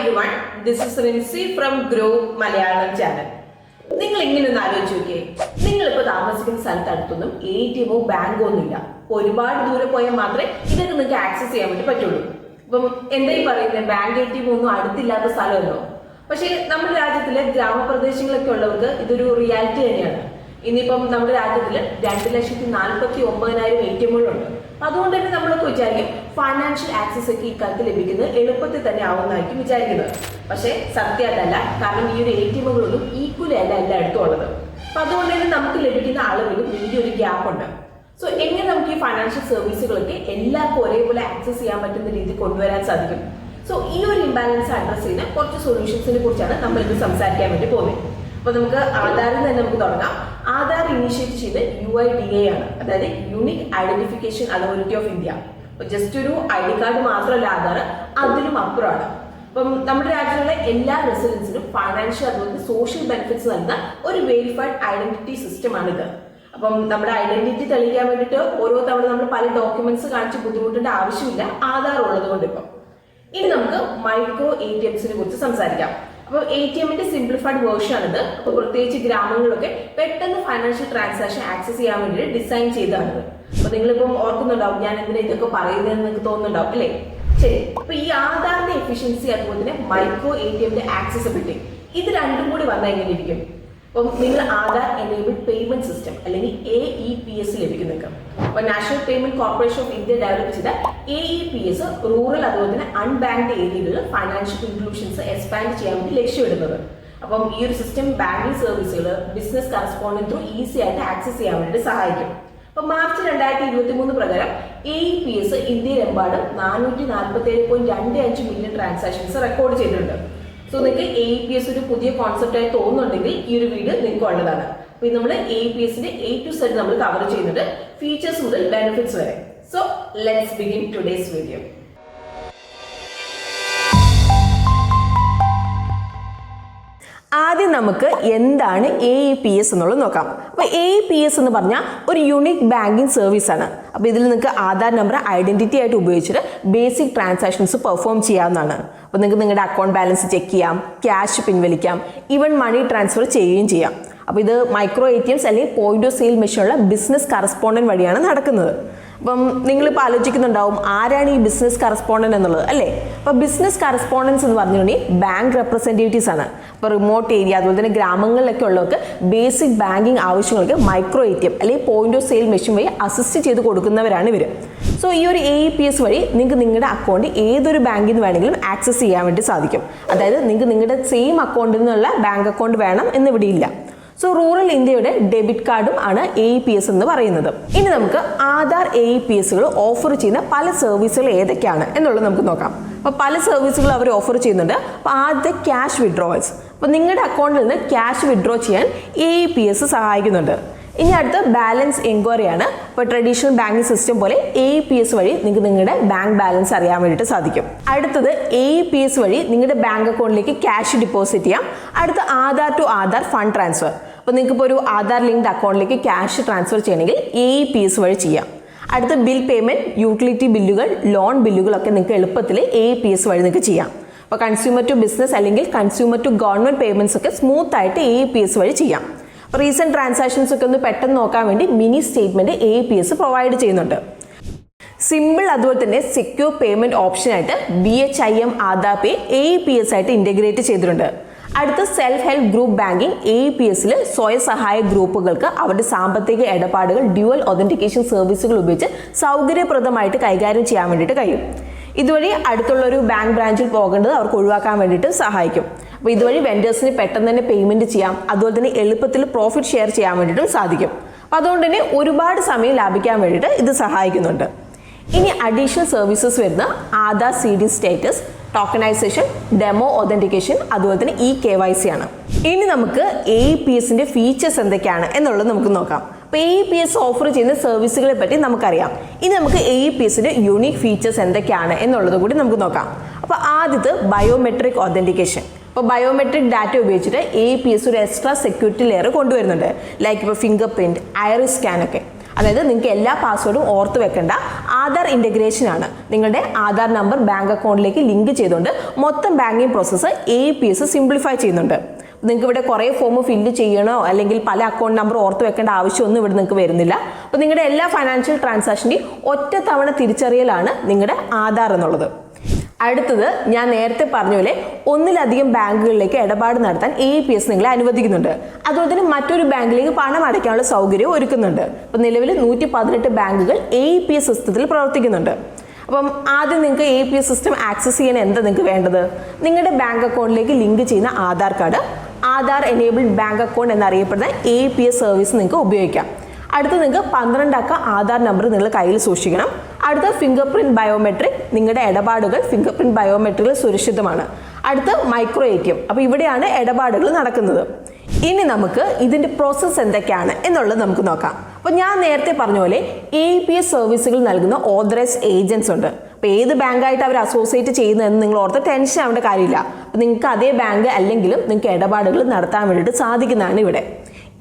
everyone, this is Rinsi from Groww Malayalam channel. നിങ്ങൾ ഇങ്ങനെ ഒന്ന് ആലോചിച്ച് നോക്കിയേ, നിങ്ങളിപ്പോൾ താമസിക്കുന്ന സ്ഥലത്തടുത്തൊന്നും ATM ബാങ്കോ ഒന്നുമില്ല. ഒരുപാട് ദൂരെ പോയാൽ മാത്രമേ ഇതൊക്കെ നിങ്ങൾക്ക് ആക്സസ് ചെയ്യാൻ വേണ്ടി പറ്റുള്ളൂ. ഇപ്പം എന്തായി പറയുന്നത്, ബാങ്ക് ATM ഒന്നും അടുത്തില്ലാത്ത സ്ഥലമല്ലോ. പക്ഷേ നമ്മുടെ രാജ്യത്തിലെ ഗ്രാമപ്രദേശങ്ങളൊക്കെ ഉള്ളവർക്ക് ഇതൊരു റിയാലിറ്റി തന്നെയാണ്. ഇനിയിപ്പം നമ്മുടെ രാജ്യത്തിൽ 2,49,900 ATMകളുണ്ട്. അതുകൊണ്ട് തന്നെ നമ്മളൊക്കെ വിചാരിക്കും ഫൈനാൻഷ്യൽ ആക്സസ് ഒക്കെ ഇക്കാലത്ത് ലഭിക്കുന്നത് എളുപ്പത്തിൽ തന്നെ ആവുന്നതായിരിക്കും വിചാരിക്കുന്നത്. പക്ഷേ സത്യമല്ല, കാരണം ഈ ഒരു ATMകളൊന്നും ഈക്വലി അല്ല എല്ലായിടത്തും ഉള്ളത്. അപ്പൊ അതുകൊണ്ട് തന്നെ നമുക്ക് ലഭിക്കുന്ന അളവിലും വലിയൊരു ഗ്യാപ്പ് ഉണ്ട്. സോ എങ്ങനെ നമുക്ക് ഈ ഫൈനാൻഷ്യൽ സർവീസുകളൊക്കെ എല്ലാവർക്കും ഒരേപോലെ ആക്സസ് ചെയ്യാൻ പറ്റുന്ന രീതിയിൽ കൊണ്ടുവരാൻ സാധിക്കും? സോ ഈ ഒരു ഇംബാലൻസ് അഡ്രസ് ചെയ്യുന്ന കുറച്ച് സൊല്യൂഷൻസിനെ കുറിച്ചാണ് നമ്മൾ ഇന്ന് സംസാരിക്കാൻ വേണ്ടി പോകുന്നത്. അപ്പോൾ നമുക്ക് ആധാറിൽ തന്നെ നമുക്ക് തുടങ്ങാം. ആധാർ ഇനീഷ്യേറ്റ് ചെയ്ത് UIDA ആണ്, അതായത് unique identification authority of India. Just ഒരു ID കാർഡ് മാത്രമല്ല ആധാർ, അതിനും അപ്പുറമാണ്. അപ്പം നമ്മുടെ രാജ്യത്തുള്ള എല്ലാ റെസിഡൻസിനും ഫൈനാൻഷ്യൽ അതുപോലെ സോഷ്യൽ ബെനിഫിറ്റ്സ് നൽകുന്ന ഒരു വെരിഫൈഡ് ഐഡന്റിറ്റി സിസ്റ്റമാണിത്. അപ്പം നമ്മുടെ ഐഡന്റിറ്റി തെളിയിക്കാൻ വേണ്ടിയിട്ട് ഓരോ തവണ നമ്മൾ പല ഡോക്യുമെന്റ്സ് കാണിച്ച് ബുദ്ധിമുട്ടേണ്ട ആവശ്യമില്ല ആധാർ ഉള്ളത് കൊണ്ട്. ഇപ്പം ഇനി നമുക്ക് മൈക്രോ ATMസിനെ കുറിച്ച് സംസാരിക്കാം. അപ്പോൾ ATMന്റെ സിംപ്ലിഫൈഡ് വേർഷൻ ആണിത്. അപ്പോൾ പ്രത്യേകിച്ച് ഗ്രാമങ്ങളിലൊക്കെ പെട്ടെന്ന് ഫൈനാൻഷ്യൽ ട്രാൻസാക്ഷൻ ആക്സസ് ചെയ്യാൻ വേണ്ടി ഡിസൈൻ ചെയ്തതാണിത്. അപ്പോൾ നിങ്ങളിപ്പം ഓർക്കുന്നുണ്ടാവും ഞാൻ എന്തിനാ ഇതൊക്കെ പറയുന്നതെന്ന് നിങ്ങൾക്ക് തോന്നുന്നുണ്ടാവും അല്ലേ? ശരി. അപ്പൊ ഈ ആധാറിന്റെ എഫിഷ്യൻസി അതുപോലെ തന്നെ മൈക്രോ ATMന്റെ ആക്സസിബിലിറ്റി, ഇത് രണ്ടും കൂടി വന്നാൽ എങ്ങനെ ഇരിക്കും? അപ്പം നിങ്ങൾ ആധാർ എനേബിൾഡ് പേയ്മെന്റ് സിസ്റ്റം അല്ലെങ്കിൽ AEPS ലഭിക്കുന്നേക്കാം. അപ്പോൾ national payment corporation of India develop ചെയ്ത AEPS റൂറൽ അതുപോലെ തന്നെ അൺബാങ്ക്ഡ് ഏരിയകളിൽ ഫൈനാൻഷ്യൽ ഇൻക്ലൂഷൻസ് എക്സ്പാൻഡ് ചെയ്യാൻ വേണ്ടി ലക്ഷ്യമിടുന്നത്. അപ്പം ഈ ഒരു സിസ്റ്റം ബാങ്കിങ് സർവീസുകൾ ബിസിനസ് കറസ്പോണ്ടന്റ് ത്രൂ ഈസി ആയിട്ട് ആക്സസ് ചെയ്യാൻ വേണ്ടി സഹായിക്കും. അപ്പൊ മാർച്ച് 2023 പ്രകാരം AEPS ഇന്ത്യയിലെമ്പാടും 447.25 മില്യൺ ട്രാൻസാക്ഷൻസ് റെക്കോർഡ് ചെയ്തിട്ടുണ്ട്. സോ നിങ്ങൾക്ക് AEPS ഒരു പുതിയ കോൺസെപ്റ്റ് ആയി തോന്നുന്നുണ്ടെങ്കിൽ ഈ ഒരു വീഡിയോ നിങ്ങൾക്ക് ഉള്ളതാണ്. അപ്പൊ നമ്മൾ AEPSന്റെ A to Z നമ്മൾ കവർ ചെയ്യുന്നുണ്ട്, ഫീച്ചേഴ്സ് മുതൽ ബെനിഫിറ്റ്സ് വരെ. So let's begin today's video. ആദ്യം നമുക്ക് എന്താണ് AEPS എന്നുള്ളത് നോക്കാം. അപ്പോൾ AEPS എന്ന് പറഞ്ഞാൽ ഒരു യൂണിക് ബാങ്കിങ് സർവീസ് ആണ്. അപ്പോൾ ഇതിൽ നിങ്ങൾക്ക് ആധാർ നമ്പർ ഐഡന്റിറ്റി ആയിട്ട് ഉപയോഗിച്ചിട്ട് ബേസിക് ട്രാൻസാക്ഷൻസ് പെർഫോം ചെയ്യാവുന്നതാണ്. അപ്പോൾ നിങ്ങൾക്ക് നിങ്ങളുടെ അക്കൗണ്ട് ബാലൻസ് ചെക്ക് ചെയ്യാം, ക്യാഷ് പിൻവലിക്കാം, ഈവൻ മണി ട്രാൻസ്ഫർ ചെയ്യുകയും ചെയ്യാം. അപ്പോൾ ഇത് മൈക്രോ ATMs അല്ലെങ്കിൽ പോയിന്റ് ഓഫ് സെയിൽ മെഷീനുള്ള ബിസിനസ് കറസ്പോണ്ടന്റ് വഴിയാണ് നടക്കുന്നത്. അപ്പം നിങ്ങളിപ്പോൾ ആലോചിക്കുന്നുണ്ടാവും ആരാണ് ഈ ബിസിനസ് കറസ്പോണ്ടന്റ് എന്നുള്ളത് അല്ലേ? അപ്പോൾ ബിസിനസ് കറസ്പോണ്ടൻസ് എന്ന് പറഞ്ഞിട്ടുണ്ടെങ്കിൽ ബാങ്ക് റെപ്രസെൻറ്റേറ്റീവ്സ് ആണ്. അപ്പോൾ റിമോട്ട് ഏരിയ അതുപോലെ തന്നെ ഗ്രാമങ്ങളിലൊക്കെ ഉള്ളവർക്ക് ബേസിക് ബാങ്കിങ് ആവശ്യങ്ങൾക്ക് മൈക്രോ ATM അല്ലെങ്കിൽ പോയിന്റ് ഓഫ് സെയിൽ മെഷീൻ വഴി അസിസ്റ്റ് ചെയ്ത് കൊടുക്കുന്നവരാണ് ഇവർ. സോ ഈ ഒരു AEPS വഴി നിങ്ങൾക്ക് നിങ്ങളുടെ അക്കൗണ്ട് ഏതൊരു ബാങ്കിൽ നിന്ന് വേണമെങ്കിലും ആക്സസ് ചെയ്യാൻ വേണ്ടി സാധിക്കും. അതായത് നിങ്ങൾക്ക് നിങ്ങളുടെ സെയിം അക്കൗണ്ടിൽ നിന്നുള്ള ബാങ്ക് അക്കൗണ്ട് വേണം എന്നിവിടെ ഇല്ല. സോ റൂറൽ ഇന്ത്യയുടെ ഡെബിറ്റ് കാർഡും ആണ് AEPS എന്ന് പറയുന്നത്. ഇനി നമുക്ക് ആധാർ AEPSകൾ ഓഫർ ചെയ്യുന്ന പല സർവീസുകൾ ഏതൊക്കെയാണ് എന്നുള്ളത് നമുക്ക് നോക്കാം. അപ്പോൾ പല സർവീസുകൾ അവർ ഓഫർ ചെയ്യുന്നുണ്ട്. അപ്പോൾ ആദ്യത്തെ ക്യാഷ് വിഡ്രോവൽസ്. അപ്പോൾ നിങ്ങളുടെ അക്കൗണ്ടിൽ നിന്ന് ക്യാഷ് വിഡ്രോ ചെയ്യാൻ AEPS സഹായിക്കുന്നുണ്ട്. ഇനി അടുത്ത ബാലൻസ് എൻക്വയറി ആണ്. ഇപ്പോൾ ട്രഡീഷണൽ ബാങ്കിങ് സിസ്റ്റം പോലെ AEPS വഴി നിങ്ങൾക്ക് നിങ്ങളുടെ ബാങ്ക് ബാലൻസ് അറിയാൻ വേണ്ടിയിട്ട് സാധിക്കും. അടുത്തത് AEPS വഴി നിങ്ങളുടെ ബാങ്ക് അക്കൗണ്ടിലേക്ക് ക്യാഷ് ഡിപ്പോസിറ്റ് ചെയ്യാം. അടുത്ത Aadhaar to Aadhaar fund transfer. അപ്പോൾ നിങ്ങൾക്ക് ഇപ്പോൾ ഒരു ആധാർ ലിങ്ക്ഡ് അക്കൗണ്ടിലേക്ക് ക്യാഷ് ട്രാൻസ്ഫർ ചെയ്യണമെങ്കിൽ AEPS വഴി ചെയ്യാം. അടുത്ത ബിൽ പേയ്മെന്റ്, യൂട്ടിലിറ്റി ബില്ലുകൾ, ലോൺ ബില്ലുകളൊക്കെ നിങ്ങൾക്ക് എളുപ്പത്തിൽ AEPS വഴി നിങ്ങൾക്ക് ചെയ്യാം. അപ്പോൾ കൺസ്യൂമർ ടു ബിസിനസ് അല്ലെങ്കിൽ കൺസ്യൂമർ ടു ഗവൺമെന്റ് പേയ്മെന്റ്സ് ഒക്കെ സ്മൂത്ത് ആയിട്ട് AEPS വഴി ചെയ്യാം. അപ്പോൾ റീസെന്റ് ട്രാൻസാക്ഷൻസ് ഒക്കെ ഒന്ന് പെട്ടെന്ന് നോക്കാൻ വേണ്ടി മിനി സ്റ്റേറ്റ്മെന്റ് AEPS പ്രൊവൈഡ് ചെയ്യുന്നുണ്ട്. സിമ്പിൾ അതുപോലെ തന്നെ സെക്യൂർ പേയ്മെന്റ് ഓപ്ഷനായിട്ട് BHIM ആധാർ പേ AEPS ആയിട്ട് ഇന്റഗ്രേറ്റ് ചെയ്തിട്ടുണ്ട്. അടുത്ത സെൽഫ് ഹെൽപ്പ് ഗ്രൂപ്പ് ബാങ്കിങ് AEPSൽ സ്വയം സഹായ ഗ്രൂപ്പുകൾക്ക് അവരുടെ സാമ്പത്തിക ഇടപാടുകൾ ഡ്യുവൽ ഒതന്റിക്കേഷൻ സർവീസുകൾ ഉപയോഗിച്ച് സൗകര്യപ്രദമായിട്ട് കൈകാര്യം ചെയ്യാൻ വേണ്ടിയിട്ട് കഴിയും. ഇതുവഴി അടുത്തുള്ള ഒരു ബാങ്ക് ബ്രാഞ്ചിൽ പോകേണ്ടത് അവർക്ക് ഒഴിവാക്കാൻ വേണ്ടിയിട്ട് സഹായിക്കും. അപ്പോൾ ഇതുവഴി വെൻഡേഴ്സിന് പെട്ടെന്ന് തന്നെ പേയ്മെന്റ് ചെയ്യാം, അതുപോലെ തന്നെ എളുപ്പത്തിൽ പ്രോഫിറ്റ് ഷെയർ ചെയ്യാൻ വേണ്ടിയിട്ടും സാധിക്കും. അപ്പോൾ അതുകൊണ്ട് തന്നെ ഒരുപാട് സമയം ലാഭിക്കാൻ വേണ്ടിയിട്ട് ഇത് സഹായിക്കുന്നുണ്ട്. ഇനി അഡീഷണൽ സർവീസസ് വരുന്ന Aadhaar seeding status, tokenisation, demo authentication അതുപോലെ തന്നെ KYC ആണ്. ഇനി നമുക്ക് AEPSന്റെ ഫീച്ചേഴ്സ് എന്തൊക്കെയാണ് എന്നുള്ളത് നമുക്ക് നോക്കാം. അപ്പോൾ AEPS ഓഫർ ചെയ്യുന്ന സർവീസുകളെ പറ്റി നമുക്കറിയാം. ഇനി നമുക്ക് AEPSന്റെ യൂണിക് ഫീച്ചേഴ്സ് എന്തൊക്കെയാണ് എന്നുള്ളത് കൂടി നമുക്ക് നോക്കാം. അപ്പോൾ ആദ്യത്തെ ബയോമെട്രിക് ഒതന്റിക്കേഷൻ. അപ്പോൾ ബയോമെട്രിക് ഡാറ്റ ഉപയോഗിച്ചിട്ട് AEPS ഒരു എക്സ്ട്രാ സെക്യൂരിറ്റി ലെയർ കൊണ്ടുവരുന്നുണ്ട്. ലൈക്ക് ഇപ്പോൾ ഫിംഗർ പ്രിന്റ്, ഐറിസ് സ്കാൻ ഒക്കെ. അതായത് നിങ്ങൾക്ക് എല്ലാ പാസ്വേഡും ഓർത്ത് വെക്കേണ്ട ആധാർ ഇൻ്റഗ്രേഷൻ ആണ്. നിങ്ങളുടെ ആധാർ നമ്പർ ബാങ്ക് അക്കൗണ്ടിലേക്ക് ലിങ്ക് ചെയ്തുകൊണ്ട് മൊത്തം ബാങ്കിങ് പ്രോസസ്സ് AEPS സിംപ്ലിഫൈ ചെയ്യുന്നുണ്ട്. നിങ്ങൾക്ക് ഇവിടെ കുറേ ഫോം ഫില്ല് ചെയ്യണോ അല്ലെങ്കിൽ പല അക്കൗണ്ട് നമ്പർ ഓർത്ത് വെക്കേണ്ട ആവശ്യമൊന്നും ഇവിടെ നിങ്ങൾക്ക് വരുന്നില്ല. അപ്പോൾ നിങ്ങളുടെ എല്ലാ ഫൈനാൻഷ്യൽ ട്രാൻസാക്ഷൻ്റെയും ഒറ്റ തവണ തിരിച്ചറിയലാണ് നിങ്ങളുടെ ആധാർ എന്നുള്ളത്. അടുത്തത് ഞാൻ നേരത്തെ പറഞ്ഞ പോലെ ഒന്നിലധികം ബാങ്കുകളിലേക്ക് ഇടപാട് നടത്താൻ AEPS നിങ്ങളെ അനുവദിക്കുന്നുണ്ട്. അതുപോലെ തന്നെ മറ്റൊരു ബാങ്കിലേക്ക് പണം അടയ്ക്കാനുള്ള സൗകര്യവും ഒരുക്കുന്നുണ്ട്. അപ്പോൾ നിലവിൽ 118 ബാങ്കുകൾ AEPS സിസ്റ്റത്തിൽ പ്രവർത്തിക്കുന്നുണ്ട്. അപ്പം ആദ്യം നിങ്ങൾക്ക് AEPS സിസ്റ്റം ആക്സസ് ചെയ്യാൻ എന്താ നിങ്ങൾക്ക് വേണ്ടത്? നിങ്ങളുടെ ബാങ്ക് അക്കൗണ്ടിലേക്ക് ലിങ്ക് ചെയ്യുന്ന Aadhaar card, Aadhaar enabled bank account എന്നറിയപ്പെടുന്ന AEPS സർവീസ് നിങ്ങൾക്ക് ഉപയോഗിക്കാം. അടുത്ത് നിങ്ങൾക്ക് 12 അക്ക ആധാർ നമ്പർ നിങ്ങൾ കയ്യിൽ സൂക്ഷിക്കണം. അടുത്ത ഫിംഗർ പ്രിന്റ് ബയോമെട്രിക്, നിങ്ങളുടെ ഇടപാടുകൾ ഫിംഗർ പ്രിന്റ് ബയോമെട്രിക്കിൽ സുരക്ഷിതമാണ്. അടുത്ത് മൈക്രോ ATM. അപ്പോൾ ഇവിടെയാണ് ഇടപാടുകൾ നടക്കുന്നത്. ഇനി നമുക്ക് ഇതിൻ്റെ പ്രോസസ്സ് എന്തൊക്കെയാണ് എന്നുള്ളത് നമുക്ക് നോക്കാം. അപ്പോൾ ഞാൻ നേരത്തെ പറഞ്ഞ പോലെ AEPS സർവീസുകൾ നൽകുന്ന ഓതറൈസ്ഡ് ഏജൻസ് ഉണ്ട്. അപ്പോൾ ഏത് ബാങ്കായിട്ട് അവർ അസോസിയേറ്റ് ചെയ്യുന്നതെന്ന് നിങ്ങൾ ഓർത്ത് ടെൻഷൻ ആവേണ്ട കാര്യമില്ല. അപ്പോൾ നിങ്ങൾക്ക് അതേ ബാങ്ക് അല്ലെങ്കിലും നിങ്ങൾക്ക് ഇടപാടുകൾ നടത്താൻ വേണ്ടിയിട്ട് സാധിക്കുന്നതാണ് ഇവിടെ.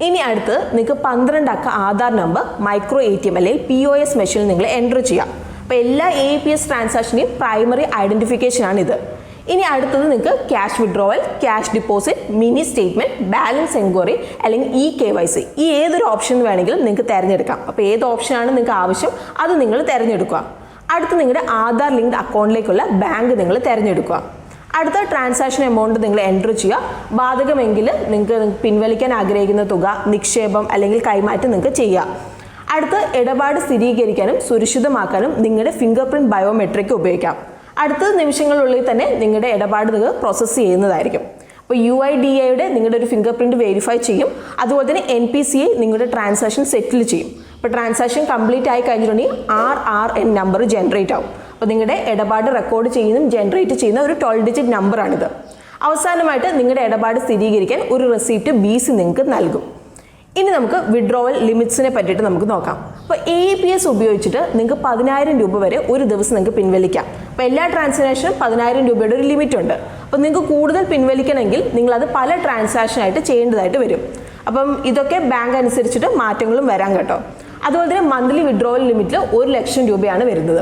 ഇനി അടുത്ത് നിങ്ങൾക്ക് 12 അക്ക ആധാർ നമ്പർ മൈക്രോ ATM അല്ലെങ്കിൽ POS മെഷീനിൽ നിങ്ങൾ എൻ്റർ ചെയ്യാം. അപ്പോൾ എല്ലാ AEPS ട്രാൻസാക്ഷൻ്റെയും പ്രൈമറി ഐഡൻറ്റിഫിക്കേഷൻ ആണ് ഇത്. ഇനി അടുത്തത് നിങ്ങൾക്ക് cash withdrawal, cash deposit, mini statement, balance enquiry അല്ലെങ്കിൽ KYC ഈ ഏതൊരു ഓപ്ഷൻ വേണമെങ്കിലും നിങ്ങൾക്ക് തിരഞ്ഞെടുക്കാം. അപ്പോൾ ഏത് ഓപ്ഷനാണ് നിങ്ങൾക്ക് ആവശ്യം അത് നിങ്ങൾ തിരഞ്ഞെടുക്കുക. അടുത്ത് നിങ്ങളുടെ ആധാർ ലിങ്ക്ഡ് അക്കൗണ്ടിലേക്കുള്ള ബാങ്ക് നിങ്ങൾ തിരഞ്ഞെടുക്കുക. അടുത്ത ട്രാൻസാക്ഷൻ എമൗണ്ട് നിങ്ങൾ എൻ്റർ ചെയ്യുക. ബാധകമെങ്കിൽ നിങ്ങൾക്ക് പിൻവലിക്കാൻ ആഗ്രഹിക്കുന്ന തുക, നിക്ഷേപം അല്ലെങ്കിൽ കൈമാറ്റം നിങ്ങൾക്ക് ചെയ്യാം. അടുത്ത് ഇടപാട് സ്ഥിരീകരിക്കാനും സുരക്ഷിതമാക്കാനും നിങ്ങളുടെ ഫിംഗർ പ്രിന്റ് ബയോമെട്രിക് ഉപയോഗിക്കാം. അടുത്ത നിമിഷങ്ങളുള്ളിൽ തന്നെ നിങ്ങളുടെ ഇടപാട് നിങ്ങൾ പ്രോസസ്സ് ചെയ്യുന്നതായിരിക്കും. അപ്പോൾ UIDAIയുടെ നിങ്ങളുടെ ഒരു ഫിംഗർ പ്രിന്റ് വെരിഫൈ ചെയ്യും. അതുപോലെ തന്നെ NPCI നിങ്ങളുടെ ട്രാൻസാക്ഷൻ സെറ്റിൽ ചെയ്യും. അപ്പോൾ ട്രാൻസാക്ഷൻ കംപ്ലീറ്റ് ആയി കഴിഞ്ഞിട്ടുണ്ടെങ്കിൽ RRN നമ്പർ ജനറേറ്റ് ആവും. അപ്പോൾ നിങ്ങളുടെ ഇടപാട് റെക്കോർഡ് ചെയ്യുന്നതും ജനറേറ്റ് ചെയ്യുന്ന ഒരു 12 ഡിജിറ്റ് നമ്പറാണിത്. അവസാനമായിട്ട് നിങ്ങളുടെ ഇടപാട് സ്ഥിരീകരിക്കാൻ ഒരു റെസിപ്റ്റ് BC നിങ്ങൾക്ക് നൽകും. ഇനി നമുക്ക് വിഡ്രോവൽ ലിമിറ്റ്സിനെ പറ്റിയിട്ട് നമുക്ക് നോക്കാം. അപ്പോൾ AEPS ഉപയോഗിച്ചിട്ട് നിങ്ങൾക്ക് 10,000 രൂപ വരെ ഒരു ദിവസം നിങ്ങൾക്ക് പിൻവലിക്കാം. അപ്പോൾ എല്ലാ ട്രാൻസാക്ഷനും 10,000 രൂപയുടെ ഒരു ലിമിറ്റ് ഉണ്ട്. അപ്പോൾ നിങ്ങൾക്ക് കൂടുതൽ പിൻവലിക്കണമെങ്കിൽ നിങ്ങളത് പല ട്രാൻസാക്ഷനായിട്ട് ചെയ്യേണ്ടതായിട്ട് വരും. അപ്പം ഇതൊക്കെ ബാങ്ക് അനുസരിച്ചിട്ട് മാറ്റങ്ങളും വരാൻ കേട്ടോ. അതുപോലെ തന്നെ മന്ത്ലി വിഡ്രോവൽ ലിമിറ്റിൽ 1,00,000 രൂപയാണ് വരുന്നത്.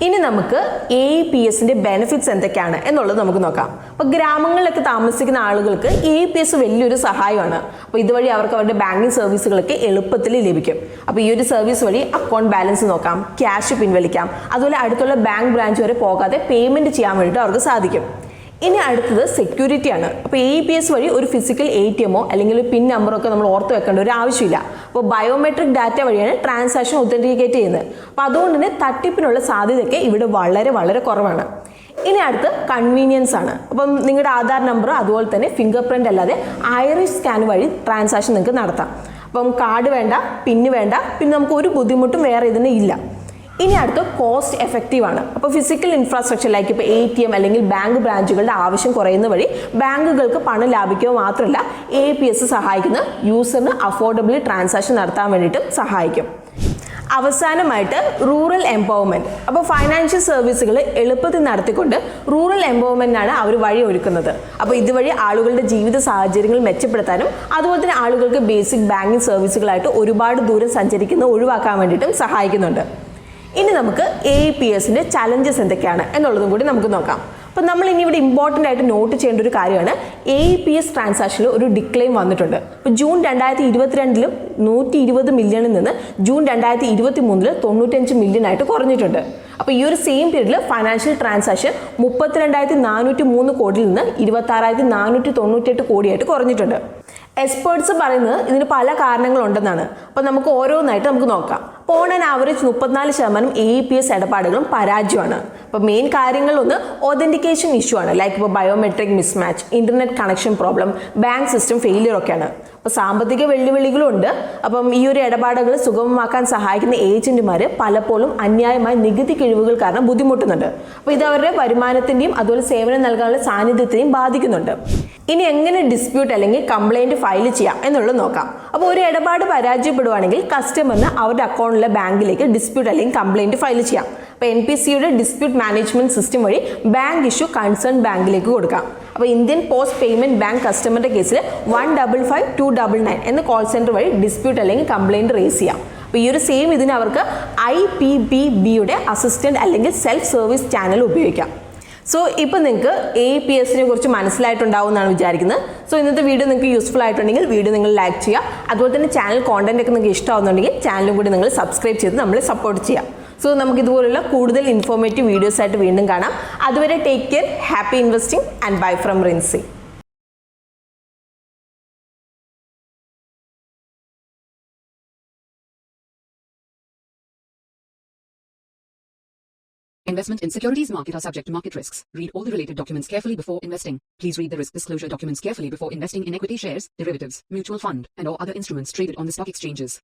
ഇനി നമുക്ക് AEPSന്റെ ബെനിഫിറ്റ്സ് എന്തൊക്കെയാണ് എന്നുള്ളത് നമുക്ക് നോക്കാം. അപ്പോൾ ഗ്രാമങ്ങളിലൊക്കെ താമസിക്കുന്ന ആളുകൾക്ക് AEPS വലിയൊരു സഹായമാണ്. അപ്പോൾ ഇതുവഴി അവർക്ക് അവരുടെ ബാങ്കിങ് സർവീസുകളൊക്കെ എളുപ്പത്തിൽ ലഭിക്കും. അപ്പോൾ ഈ ഒരു സർവീസ് വഴി അക്കൗണ്ട് ബാലൻസ് നോക്കാം, ക്യാഷ് പിൻവലിക്കാം, അതുപോലെ അടുത്തുള്ള ബാങ്ക് ബ്രാഞ്ച് വരെ പോകാതെ പേയ്മെൻറ്റ് ചെയ്യാൻ വേണ്ടിയിട്ട് അവർക്ക് സാധിക്കും. ഇനി അടുത്തത് സെക്യൂരിറ്റി ആണ്. അപ്പോൾ AEPS വഴി ഒരു ഫിസിക്കൽ ATMോ അല്ലെങ്കിൽ ഒരു പിൻ നമ്പറോ ഒക്കെ നമ്മൾ ഓർത്ത് വെക്കേണ്ട ഒരു ആവശ്യമില്ല. അപ്പോൾ ബയോമെട്രിക് ഡാറ്റ വഴിയാണ് ട്രാൻസാക്ഷൻ ഒത്തൻറ്റിക്കേറ്റ് ചെയ്യുന്നത്. അപ്പോൾ അതുകൊണ്ട് തന്നെ തട്ടിപ്പിനുള്ള സാധ്യതയൊക്കെ ഇവിടെ വളരെ വളരെ കുറവാണ്. ഇനി അടുത്ത് കൺവീനിയൻസ് ആണ്. അപ്പം നിങ്ങളുടെ ആധാർ നമ്പർ അതുപോലെ തന്നെ ഫിംഗർ പ്രിൻ്റ് അല്ലാതെ ഐറിസ് സ്കാൻ വഴി ട്രാൻസാക്ഷൻ നിങ്ങൾക്ക് നടത്താം. അപ്പം കാർഡ് വേണ്ട, പിന്ന് വേണ്ട, പിന്നെ നമുക്ക് ഒരു ബുദ്ധിമുട്ടും വേറെ ഇതിന് ഇല്ല. ഇനി അടുത്ത് കോസ്റ്റ് എഫക്റ്റീവ് ആണ്. അപ്പോൾ ഫിസിക്കൽ ഇൻഫ്രാസ്ട്രക്ചർ ലൈക്ക് ഇപ്പോൾ ATM അല്ലെങ്കിൽ ബാങ്ക് ബ്രാഞ്ചുകളുടെ ആവശ്യം കുറയുന്ന വഴി ബാങ്കുകൾക്ക് പണം ലാഭിക്കുക മാത്രമല്ല AEPS സഹായിക്കുന്ന യൂസറിന് അഫോർഡബിളി ട്രാൻസാക്ഷൻ നടത്താൻ വേണ്ടിയിട്ടും സഹായിക്കും. അവസാനമായിട്ട് റൂറൽ എംപവർമെൻറ്റ്. അപ്പോൾ ഫൈനാൻഷ്യൽ സർവീസുകൾ എളുപ്പത്തിൽ നടത്തിക്കൊണ്ട് റൂറൽ എംപവർമെൻറ്റിനാണ് അവർ വഴി ഒരുക്കുന്നത്. അപ്പോൾ ഇതുവഴി ആളുകളുടെ ജീവിത സാഹചര്യങ്ങൾ മെച്ചപ്പെടുത്താനും അതുപോലെ തന്നെ ആളുകൾക്ക് ബേസിക് ബാങ്കിങ് സർവീസുകളായിട്ട് ഒരുപാട് ദൂരം സഞ്ചരിക്കുന്നത് ഒഴിവാക്കാൻ വേണ്ടിയിട്ടും സഹായിക്കുന്നുണ്ട്. ഇനി നമുക്ക് AEPSന്റെ ചലഞ്ചസ് എന്തൊക്കെയാണ് എന്നുള്ളതും കൂടി നമുക്ക് നോക്കാം. അപ്പോൾ നമ്മൾ ഇനി ഇവിടെ ഇമ്പോർട്ടൻ്റ് ആയിട്ട് നോട്ട് ചെയ്യേണ്ട ഒരു കാര്യമാണ് AEPS ട്രാൻസാക്ഷനിൽ ഒരു ഡിക്ലൈൻ വന്നിട്ടുണ്ട്. ഇപ്പോൾ ജൂൺ 2022 120 മില്യണിൽ നിന്ന് ജൂൺ 2023 95 മില്യൺ ആയിട്ട് കുറഞ്ഞിട്ടുണ്ട്. അപ്പോൾ ഈ ഒരു സെയിം പീരീഡിൽ ഫൈനാൻഷ്യൽ ട്രാൻസാക്ഷൻ 32,403 കോടിയിൽ നിന്ന് 26,498 കോടിയായിട്ട് കുറഞ്ഞിട്ടുണ്ട്. എക്സ്പേർട്സ് പറയുന്നത് ഇതിന് പല കാരണങ്ങളുണ്ടെന്നാണ്. അപ്പോൾ നമുക്ക് ഓരോന്നായിട്ട് നമുക്ക് നോക്കാം. അപ്പോൾ ഓൺ ആൻ ആവറേജ് 34% AEPS ഇടപാടുകളും പരാജയമാണ്. അപ്പോൾ മെയിൻ കാര്യങ്ങളൊന്ന് ഒതൻറ്റിക്കേഷൻ ഇഷ്യൂ ആണ്, ലൈക്ക് ഇപ്പോൾ biometric mismatch, internet connection problem, bank system failure ഒക്കെയാണ്. അപ്പോൾ സാമ്പത്തിക വെല്ലുവിളികളുണ്ട്. അപ്പം ഈ ഒരു ഇടപാടുകൾ സുഗമമാക്കാൻ സഹായിക്കുന്ന ഏജന്റുമാർ പലപ്പോഴും അന്യായമായ നികുതി കിഴിവുകൾ കാരണം ബുദ്ധിമുട്ടുന്നുണ്ട്. അപ്പോൾ ഇത് അവരുടെ വരുമാനത്തിൻ്റെയും അതുപോലെ സേവനം നൽകാനുള്ള സാന്നിധ്യത്തെയും ബാധിക്കുന്നുണ്ട്. ഇനി എങ്ങനെ ഡിസ്പ്യൂട്ട് അല്ലെങ്കിൽ കംപ്ലൈൻറ്റ് ഫയൽ ചെയ്യാം എന്നുള്ളത് നോക്കാം. അപ്പോൾ ഒരു ഇടപാട് പരാജയപ്പെടുവാണെങ്കിൽ കസ്റ്റമറിന് അവരുടെ അക്കൗണ്ടിലെ ബാങ്കിലേക്ക് ഡിസ്പ്യൂട്ട് അല്ലെങ്കിൽ കംപ്ലൈൻറ്റ് ഫയൽ ചെയ്യാം. അപ്പോൾ NPCയുടെ ഡിസ്പ്യൂട്ട് മാനേജ്മെൻറ്റ് സിസ്റ്റം വഴി ബാങ്ക് ഇഷ്യൂ കൺസേൺ ബാങ്കിലേക്ക് കൊടുക്കാം. അപ്പോൾ ഇന്ത്യൻ പോസ്റ്റ് പേയ്മെൻറ്റ് ബാങ്ക് കസ്റ്റമറുടെ കേസിൽ 155 299 എന്ന കോൾ സെൻറ്റർ വഴി ഡിസ്പ്യൂട്ട് അല്ലെങ്കിൽ കംപ്ലൈൻറ്റ് റേസ് ചെയ്യാം. അപ്പോൾ ഈ ഒരു സെയിം ഇതിന് അവർക്ക് IPPB-യുടെ അസിസ്റ്റന്റ് അല്ലെങ്കിൽ സെൽഫ് സർവീസ് ചാനൽ ഉപയോഗിക്കാം. സോ ഇപ്പോൾ നിങ്ങൾക്ക് AEPS കുറിച്ച് മനസ്സിലായിട്ടുണ്ടാവും എന്നാണ് വിചാരിക്കുന്നത്. സോ ഇന്നത്തെ വീഡിയോ നിങ്ങൾക്ക് യൂസ്ഫുൾ ആയിട്ടുണ്ടെങ്കിൽ വീഡിയോ നിങ്ങൾ ലൈക്ക് ചെയ്യുക. അതുപോലെ തന്നെ ചാനൽ കോണ്ടന്റ് ഒക്കെ നിങ്ങൾക്ക് ഇഷ്ടമാവുന്നുണ്ടെങ്കിൽ ചാനലും കൂടി നിങ്ങൾ സബ്സ്ക്രൈബ് ചെയ്ത് നമ്മളെ സപ്പോർട്ട് ചെയ്യാം. സോ നമുക്ക് ഇതുപോലുള്ള കൂടുതൽ ഇൻഫോർമേറ്റീവ് വീഡിയോസ് ആയിട്ട് വീണ്ടും കാണാം. അതുവരെ take care, happy investing and bye from Rincy. Investment in securities market are subject to market risks. Read all the related documents carefully before investing. Please read the risk disclosure documents carefully before investing in equity shares, derivatives, mutual fund, and or other instruments traded on the stock exchanges.